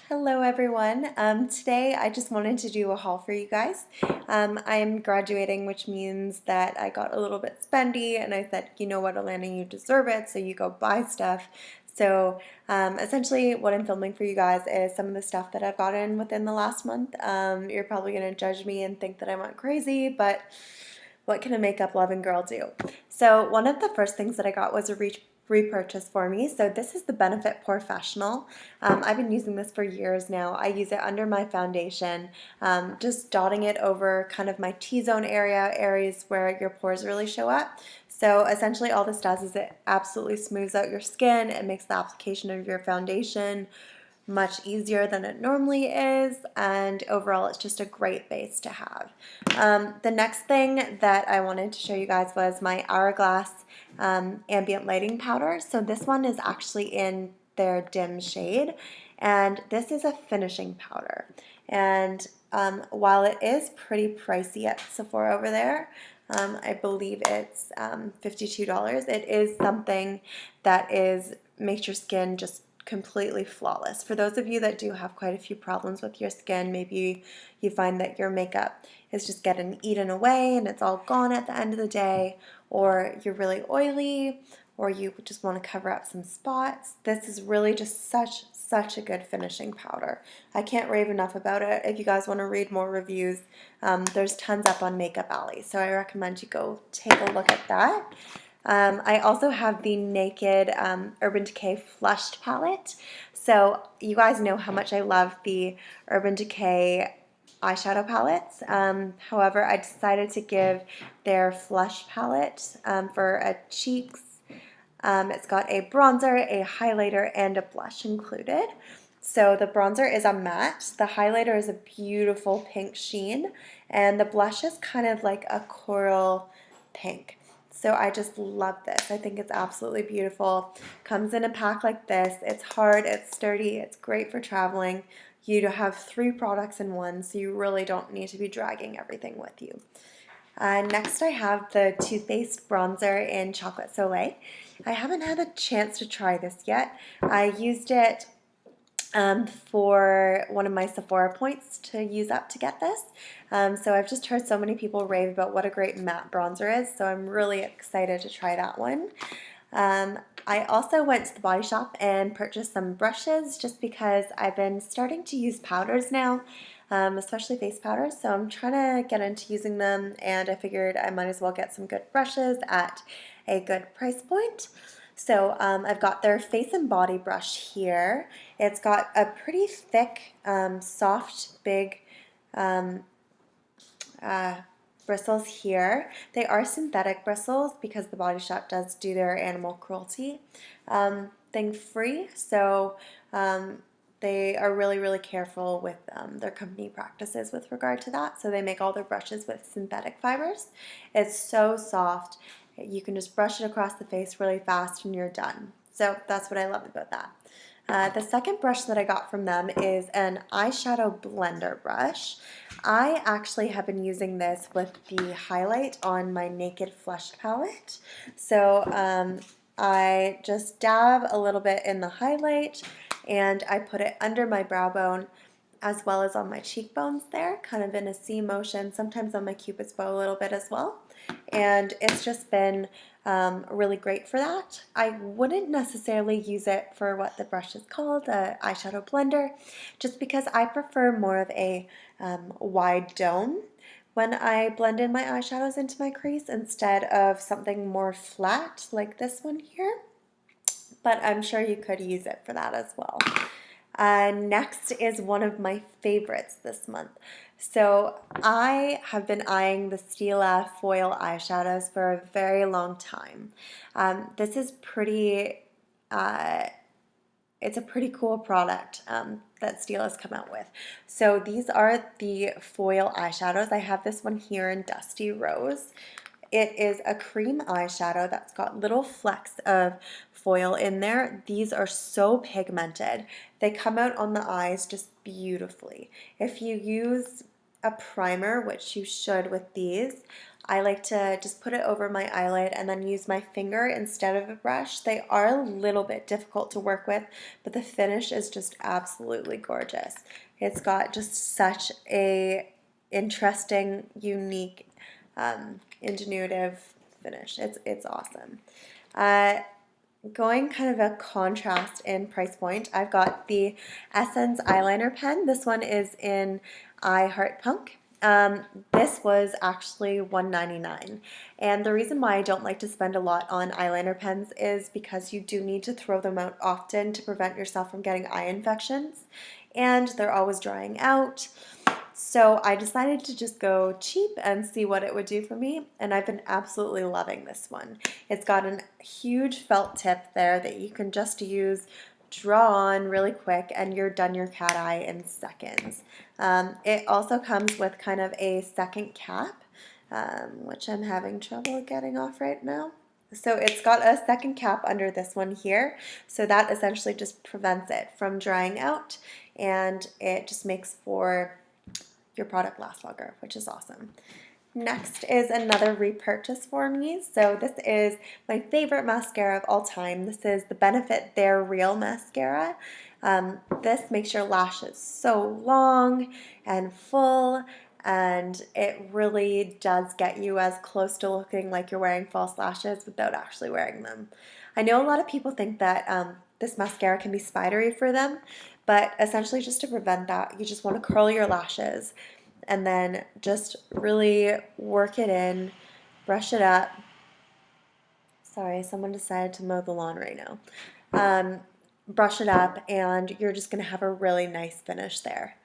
Hello everyone. Today I just wanted to do a haul for you guys. I'm graduating, which means that I got a little bit spendy and I said, you know what, Alana, you deserve it, so you go buy stuff. So essentially what I'm filming for you guys is some of the stuff that I've gotten within the last month. You're probably going to judge me and think that I went crazy, but what can a makeup loving girl do? So one of the first things that I got was a repurchase for me. So this is the Benefit Professional. I've been using this for years now. I use it under my foundation, just dotting it over kind of my T-zone area, areas where your pores really show up. So essentially all this does is it absolutely smooths out your skin. It makes the application of your foundation much easier than it normally is, and overall it's just a great base to have. The next thing that I wanted to show you guys was my Hourglass ambient lighting powder. So this one is actually in their dim shade, and this is a finishing powder. And while it is pretty pricey at Sephora over there, I believe it's $52. It is something that makes your skin just completely flawless. For those of you that do have quite a few problems with your skin, maybe you find that your makeup is just getting eaten away and it's all gone at the end of the day, or you're really oily, or you just want to cover up some spots. This is really just such a good finishing powder. I can't rave enough about it. If you guys want to read more reviews, there's tons up on Makeup Alley, so I recommend you go take a look at that. I also have the Naked Urban Decay Flushed Palette. So you guys know how much I love the Urban Decay eyeshadow palettes. However, I decided to give their Flush palette for a cheeks. It's got a bronzer, a highlighter, and a blush included. So the bronzer is a matte, the highlighter is a beautiful pink sheen, and the blush is kind of like a coral pink. So I just love this. I think it's absolutely beautiful. Comes in a pack like this. It's hard, it's sturdy, it's great for traveling. You have 3 products in one, so you really don't need to be dragging everything with you. Next I have the Too Faced bronzer in Chocolate Soleil. I haven't had a chance to try this yet. I used it for one of my Sephora points to use up to get this. So I've just heard so many people rave about what a great matte bronzer is, so I'm really excited to try that one. I also went to the Body Shop and purchased some brushes just because I've been starting to use powders now, especially face powders, so I'm trying to get into using them, and I figured I might as well get some good brushes at a good price point. So I've got their face and body brush here. It's got a pretty thick, soft, big bristles here. They are synthetic bristles because the Body Shop does do their animal cruelty thing free. So they are really careful with their company practices with regard to that. So they make all their brushes with synthetic fibers. It's so soft. You can just brush it across the face really fast and you're done. So that's what I love about that. The second brush that I got from them is an eyeshadow blender brush. I actually have been using this with the highlight on my Naked Flushed palette. So I just dab a little bit in the highlight and I put it under my brow bone as well as on my cheekbones there, kind of in a C motion, sometimes on my cupid's bow a little bit as well. And it's just been really great for that. I wouldn't necessarily use it for what the brush is called, a eyeshadow blender, just because I prefer more of a wide dome when I blend in my eyeshadows into my crease instead of something more flat like this one here. But I'm sure you could use it for that as well. Next is one of my favorites this month. So I have been eyeing the Stila foil eyeshadows for a very long time. This is pretty, it's a pretty cool product that Stila's come out with. So these are the foil eyeshadows. I have this one here in Dusty Rose. It is a cream eyeshadow that's got little flecks of foil in there. These are so pigmented. They come out on the eyes just beautifully. If you use a primer, which you should with these, I like to just put it over my eyelid and then use my finger instead of a brush. They are a little bit difficult to work with, but the finish is just absolutely gorgeous. It's got just such a interesting, unique, ingenuitive finish. It's awesome. Uh, Going kind of a contrast in price point, I've got the Essence eyeliner pen. This one is in I Heart Punk. This was actually $1.99, and the reason why I don't like to spend a lot on eyeliner pens is because you do need to throw them out often to prevent yourself from getting eye infections, and they're always drying out. So I decided to just go cheap and see what it would do for me, and I've been absolutely loving this one. It's got a huge felt tip there that you can just use, draw on really quick, and you're done your cat eye in seconds. It also comes with kind of a second cap, which I'm having trouble getting off right now. So it's got a second cap under this one here, so that essentially just prevents it from drying out, and it just makes for your product last longer, which is awesome. Next is another repurchase for me. So this is my favorite mascara of all time. This is the Benefit They're Real mascara. This makes your lashes so long and full, and it really does get you as close to looking like you're wearing false lashes without actually wearing them. I know a lot of people think that this mascara can be spidery for them, but essentially just to prevent that, you just want to curl your lashes and then just really work it in, brush it up. Sorry, someone decided to mow the lawn right now. Brush it up, and you're just going to have a really nice finish there.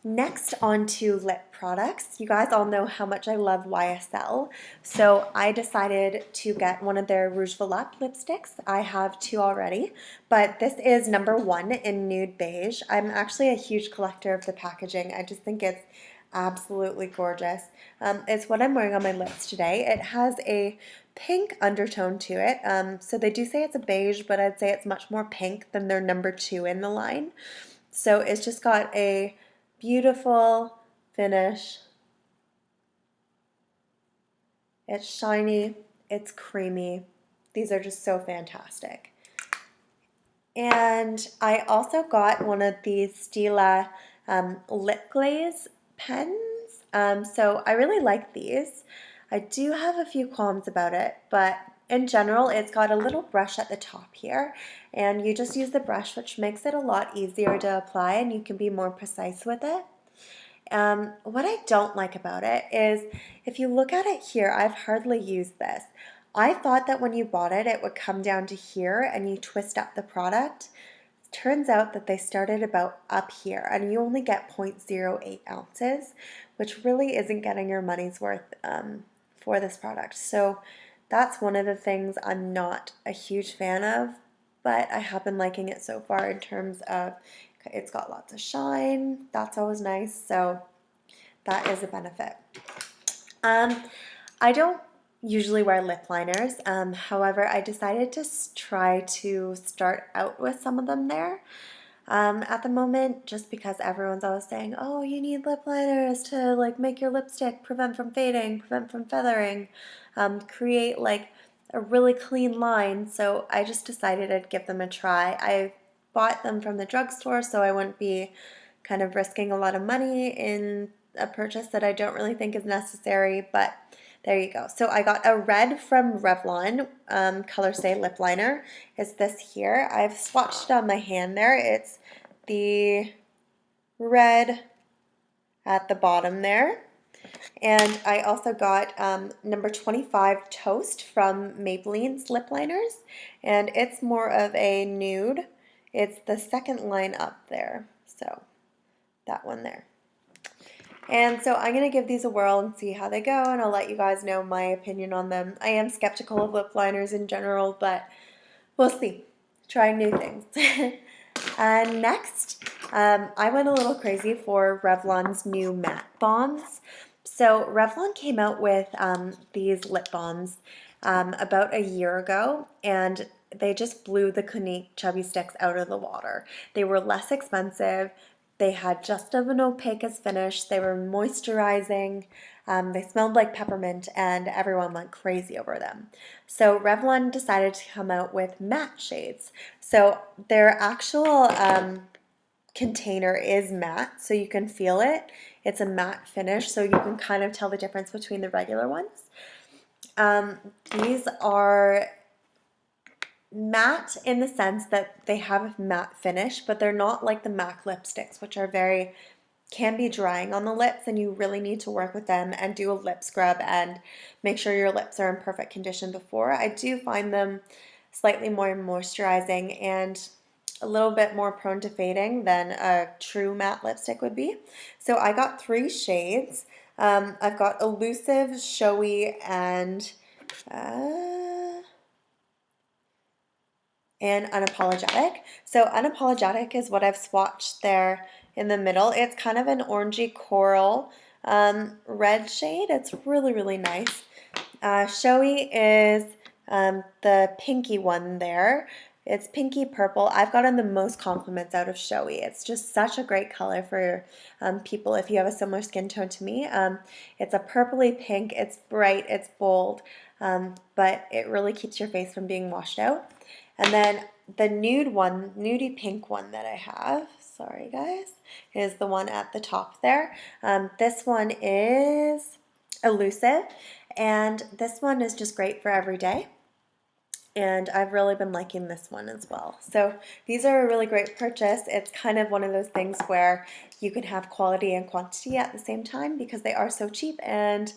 Next, on to lip products. You guys all know how much I love YSL, so I decided to get one of their Rouge Volupte lipsticks. I have two already, but this is number 1 in nude beige. I'm actually a huge collector of the packaging. I just think it's absolutely gorgeous. It's what I'm wearing on my lips today. It has a pink undertone to it, so they do say it's a beige, but I'd say it's much more pink than their number 2 in the line. So it's just got a beautiful finish. It's shiny, it's creamy. These are just so fantastic. And I also got one of these Stila lip glaze pens. So I really like these. I do have a few qualms about it, but in general, it's got a little brush at the top here, and you just use the brush, which makes it a lot easier to apply, and you can be more precise with it. What I don't like about it is, if you look at it here, I've hardly used this. I thought that when you bought it, it would come down to here and you twist up the product. Turns out that they started about up here, and you only get 0.08 ounces, which really isn't getting your money's worth for this product. So that's one of the things I'm not a huge fan of, but I have been liking it so far in terms of it's got lots of shine. That's always nice, so that is a benefit. I don't usually wear lip liners. However, I decided to try to start out with some of them there at the moment, just because everyone's always saying, oh, you need lip liners to like make your lipstick prevent from fading, prevent from feathering, create like a really clean line. So I just decided I'd give them a try. I bought them from the drugstore, so I wouldn't be kind of risking a lot of money in a purchase that I don't really think is necessary, but there you go. So I got a red from Revlon Color Stay lip liner. It's this here. I've swatched it on my hand there. It's the red at the bottom there. And I also got number 25 Toast from Maybelline's lip liners, and it's more of a nude. It's the second line up there, so that one there. And so I'm going to give these a whirl and see how they go, and I'll let you guys know my opinion on them. I am skeptical of lip liners in general, but we'll see. Trying new things. And next, I went a little crazy for Revlon's new matte bombs. So Revlon came out with these lip balms about a year ago, and they just blew the Clinique Chubby Sticks out of the water. They were less expensive. They had just of an opaque finish. They were moisturizing. They smelled like peppermint and everyone went crazy over them. So Revlon decided to come out with matte shades. So their actual container is matte, so you can feel it. It's a matte finish, so you can kind of tell the difference between the regular ones. These are matte in the sense that they have a matte finish, but they're not like the MAC lipsticks, which are can be drying on the lips, and you really need to work with them and do a lip scrub and make sure your lips are in perfect condition before. I do find them slightly more moisturizing and a little bit more prone to fading than a true matte lipstick would be. So I got 3 shades. I've got Elusive, Showy, uh, and Unapologetic. So Unapologetic is what I've swatched there in the middle. It's kind of an orangey coral red shade. It's really, really nice. Showy is the pinky one there. It's pinky purple. I've gotten the most compliments out of Showy. It's just such a great color for people if you have a similar skin tone to me. It's a purpley pink. It's bright. It's bold. But it really keeps your face from being washed out. And then the nude one, nudie pink one that I have, sorry guys, is the one at the top there. This one is Elusive, and this one is just great for every day. And I've really been liking this one as well. So these are a really great purchase. It's kind of one of those things where you can have quality and quantity at the same time because they are so cheap and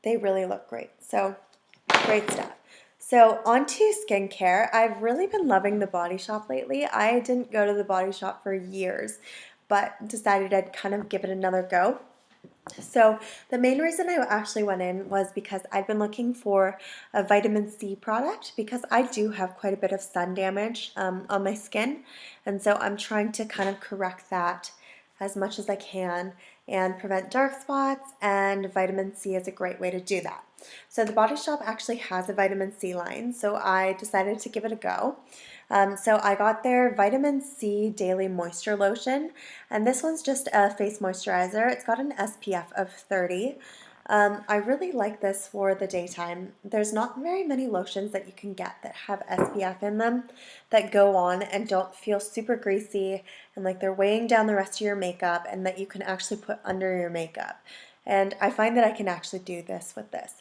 they really look great. So great stuff. So on to skincare. I've really been loving The Body Shop lately. I didn't go to The Body Shop for years, but decided I'd kind of give it another go. So the main reason I actually went in was because I'd been looking for a vitamin C product because I do have quite a bit of sun damage on my skin, and so I'm trying to kind of correct that as much as I can and prevent dark spots, and vitamin C is a great way to do that. So the Body Shop actually has a vitamin C line, so I decided to give it a go. So I got their Vitamin C Daily Moisture Lotion, and this one's just a face moisturizer. It's got an SPF of 30. I really like this for the daytime. There's not very many lotions that you can get that have SPF in them that go on and don't feel super greasy and like they're weighing down the rest of your makeup and that you can actually put under your makeup. And I find that I can actually do this with this.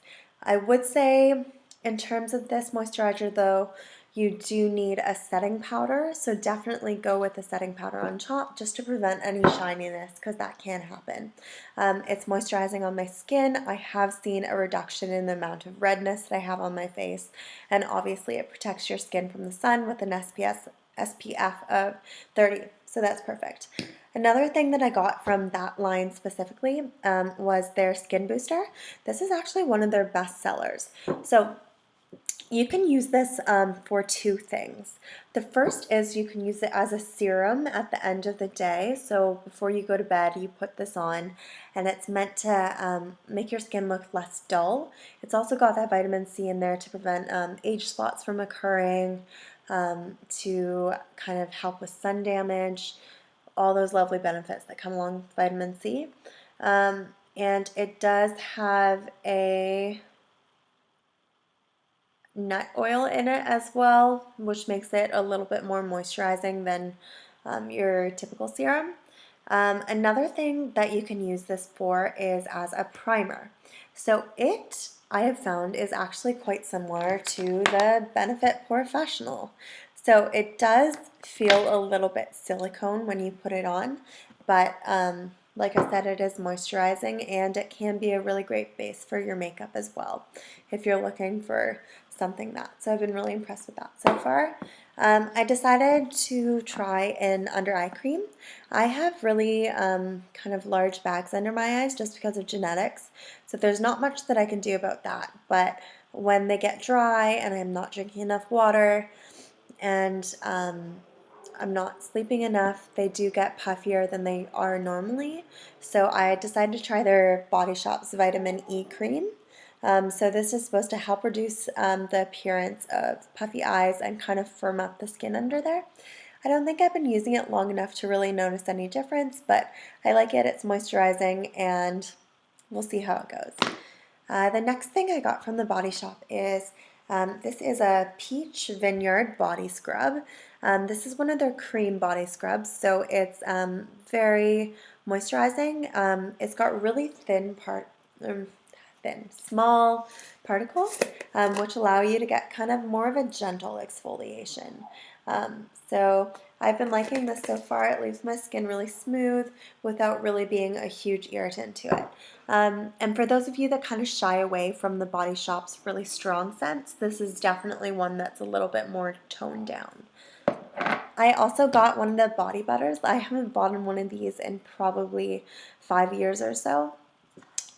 I would say in terms of this moisturizer though, you do need a setting powder, so definitely go with the setting powder on top just to prevent any shininess because that can happen. It's moisturizing on my skin. I have seen a reduction in the amount of redness that I have on my face, and obviously it protects your skin from the sun with an SPF of 30, so that's perfect. Another thing that I got from that line specifically was their Skin Booster. This is actually one of their best sellers. So you can use this for 2 things. The first is you can use it as a serum at the end of the day. So before you go to bed, you put this on, and it's meant to make your skin look less dull. It's also got that vitamin C in there to prevent age spots from occurring, to kind of help with sun damage, all those lovely benefits that come along with vitamin C. And it does have a nut oil in it as well, which makes it a little bit more moisturizing than your typical serum. Another thing that you can use this for is as a primer. So it, I have found, is actually quite similar to the Benefit Professional. So it does feel a little bit silicone when you put it on, but like I said, it is moisturizing and it can be a really great base for your makeup as well if you're looking for something that. So I've been really impressed with that so far. I decided to try an under eye cream. I have really kind of large bags under my eyes just because of genetics, so there's not much that I can do about that, but when they get dry and I'm not drinking enough water and I'm not sleeping enough, they do get puffier than they are normally. So I decided to try their Body Shop's Vitamin E cream. So this is supposed to help reduce the appearance of puffy eyes and kind of firm up the skin under there. I don't think I've been using it long enough to really notice any difference, but I like it. It's moisturizing and we'll see how it goes. The next thing I got from the Body Shop is this is a Peach Vineyard body scrub. This is one of their cream body scrubs, so it's very moisturizing. It's got really small particles, which allow you to get kind of more of a gentle exfoliation. So I've been liking this so far. It leaves my skin really smooth without really being a huge irritant to it. And for those of you that kind of shy away from the Body Shop's really strong scents, this is definitely one that's a little bit more toned down. I also got one of the body butters. I haven't bought one of these in probably 5 years or so.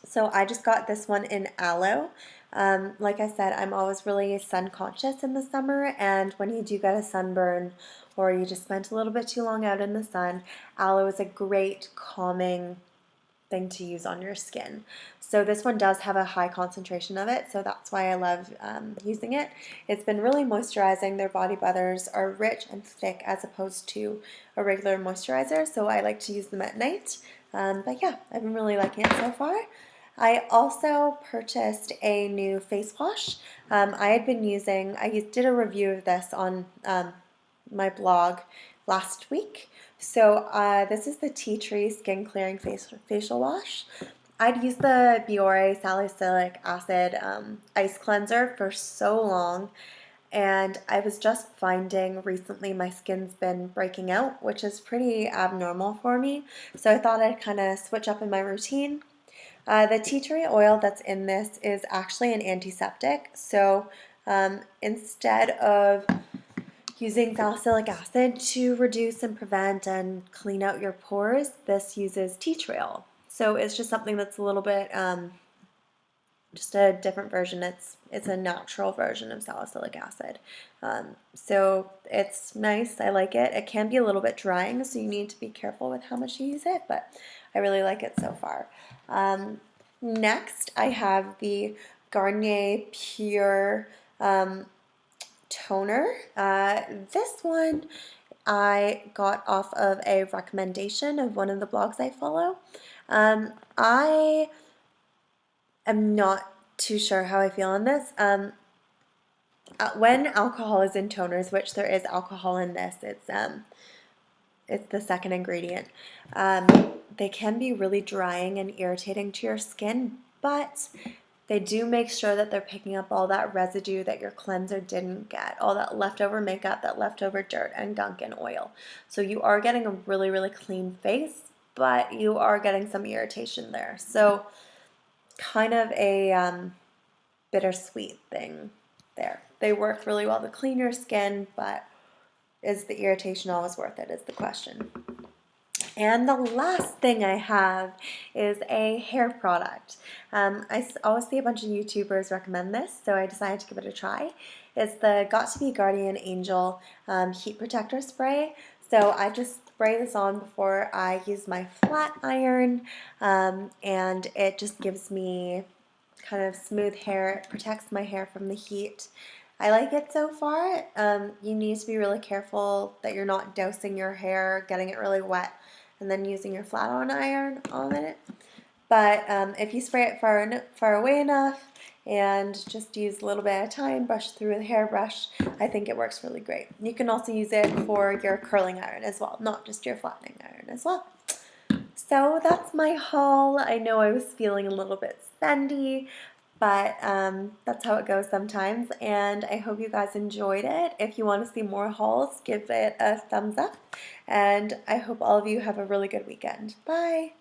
So I just got this one in aloe. Like I said, I'm always really sun conscious in the summer, and when you do get a sunburn or you just spent a little bit too long out in the sun, aloe is a great calming thing to use on your skin. So this one does have a high concentration of it, so that's why I love using it. It's been really moisturizing. Their body butters are rich and thick as opposed to a regular moisturizer, so I like to use them at night. But yeah, I've been really liking it so far. I also purchased a new face wash. I did a review of this on my blog last week. So this is the Tea Tree Skin Clearing Facial Wash. I'd used the Biore Salicylic Acid Ice Cleanser for so long, and I was just finding recently my skin's been breaking out, which is pretty abnormal for me. So I thought I'd kind of switch up in my routine. The tea tree oil that's in this is actually an antiseptic, so instead of using salicylic acid to reduce and prevent and clean out your pores, this uses tea tree oil. So it's just something that's a little bit, just a different version. It's a natural version of salicylic acid. So it's nice, I like it. It can be a little bit drying, so you need to be careful with how much you use it, but I really like it so far. Next, I have the Garnier Pure toner. This one I got off of a recommendation of one of the blogs I follow. I am not too sure how I feel on this. When alcohol is in toners, which there is alcohol in this, it's the second ingredient. They can be really drying and irritating to your skin, but they do make sure that they're picking up all that residue that your cleanser didn't get, all that leftover makeup, that leftover dirt and gunk and oil. So you are getting a really, really clean face, but you are getting some irritation there. So kind of a bittersweet thing there. They work really well to clean your skin, but is the irritation always worth it is the question. And the last thing I have is a hair product. I always see a bunch of YouTubers recommend this, so I decided to give it a try. It's the Got2b Guardian Angel Heat Protector Spray. So I just spray this on before I use my flat iron, and it just gives me kind of smooth hair. It protects my hair from the heat. I like it so far. You need to be really careful that you're not dousing your hair, getting it really wet, and then using your flat iron on it. But if you spray it far away enough and just use a little bit at a time, brush through with a hairbrush, I think it works really great. You can also use it for your curling iron as well, not just your flattening iron as well. So that's my haul. I know I was feeling a little bit spendy, but that's how it goes sometimes, and I hope you guys enjoyed it. If you want to see more hauls, give it a thumbs up, and I hope all of you have a really good weekend. Bye!